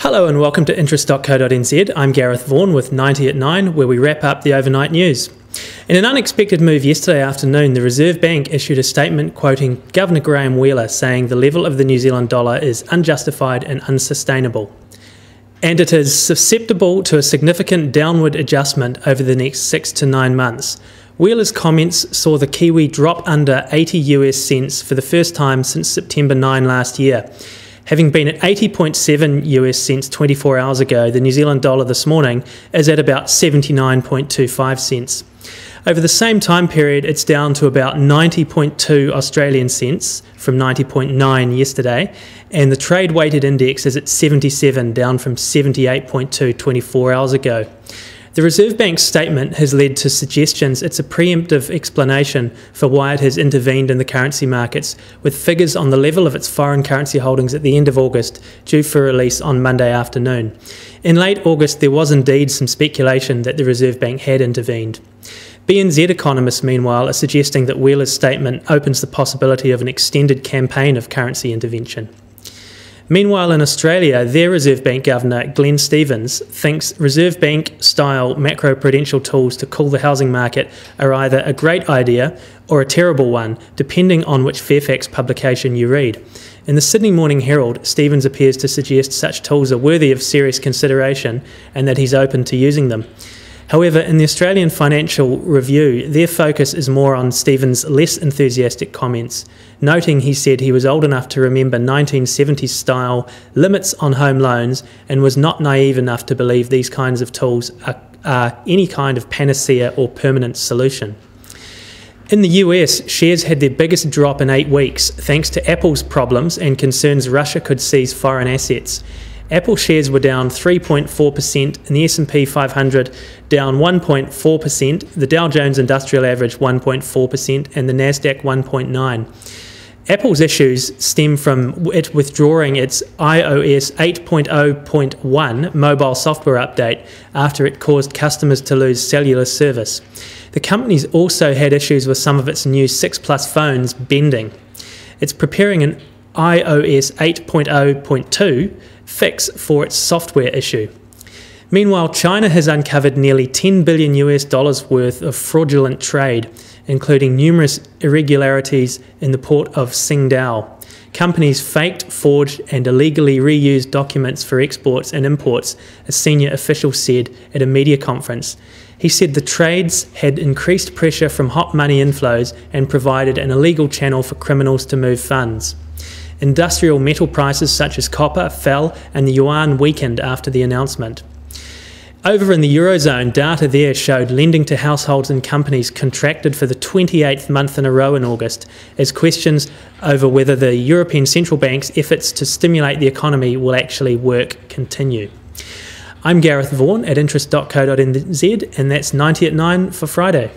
Hello and welcome to interest.co.nz. I'm Gareth Vaughan with 90 at 9, where we wrap up the overnight news. In an unexpected move yesterday afternoon, the Reserve Bank issued a statement quoting Governor Graham Wheeler, saying the level of the New Zealand dollar is unjustified and unsustainable, and it is susceptible to a significant downward adjustment over the next 6 to 9 months. Wheeler's comments saw the Kiwi drop under 80 US cents for the first time since September 9 last year. Having been at 80.7 US cents 24 hours ago, the New Zealand dollar this morning is at about 79.25 cents. Over the same time period, it's down to about 90.2 Australian cents from 90.9 yesterday, and the trade-weighted index is at 77, down from 78.2 24 hours ago. The Reserve Bank's statement has led to suggestions it's a preemptive explanation for why it has intervened in the currency markets, with figures on the level of its foreign currency holdings at the end of August due for release on Monday afternoon. In late August, there was indeed some speculation that the Reserve Bank had intervened. RBNZ economists, meanwhile, are suggesting that Wheeler's statement opens the possibility of an extended campaign of currency intervention. Meanwhile, in Australia, their Reserve Bank Governor, Glenn Stevens, thinks Reserve Bank-style macro-prudential tools to cool the housing market are either a great idea or a terrible one, depending on which Fairfax publication you read. In the Sydney Morning Herald, Stevens appears to suggest such tools are worthy of serious consideration and that he's open to using them. However, in the Australian Financial Review, their focus is more on Stevens' less enthusiastic comments, noting he said he was old enough to remember 1970s-style limits on home loans and was not naive enough to believe these kinds of tools are any kind of panacea or permanent solution. In the US, shares had their biggest drop in 8 weeks, thanks to Apple's problems and concerns Russia could seize foreign assets. Apple shares were down 3.4%, and the S&P 500 down 1.4%, the Dow Jones Industrial Average 1.4%, and the Nasdaq 1.9%. Apple's issues stem from it withdrawing its iOS 8.0.1 mobile software update after it caused customers to lose cellular service. The company's also had issues with some of its new 6 Plus phones bending. It's preparing an iOS 8.0.2 fix for its software issue. Meanwhile, China has uncovered nearly $10 billion worth of fraudulent trade, including numerous irregularities in the port of Qingdao. Companies faked, forged and illegally reused documents for exports and imports, a senior official said at a media conference. He said the trades had increased pressure from hot money inflows and provided an illegal channel for criminals to move funds. Industrial metal prices such as copper fell and the yuan weakened after the announcement. Over in the Eurozone, data there showed lending to households and companies contracted for the 28th month in a row in August, as questions over whether the European Central Bank's efforts to stimulate the economy will actually work continue. I'm Gareth Vaughan at interest.co.nz, and that's 90 at 9 for Friday.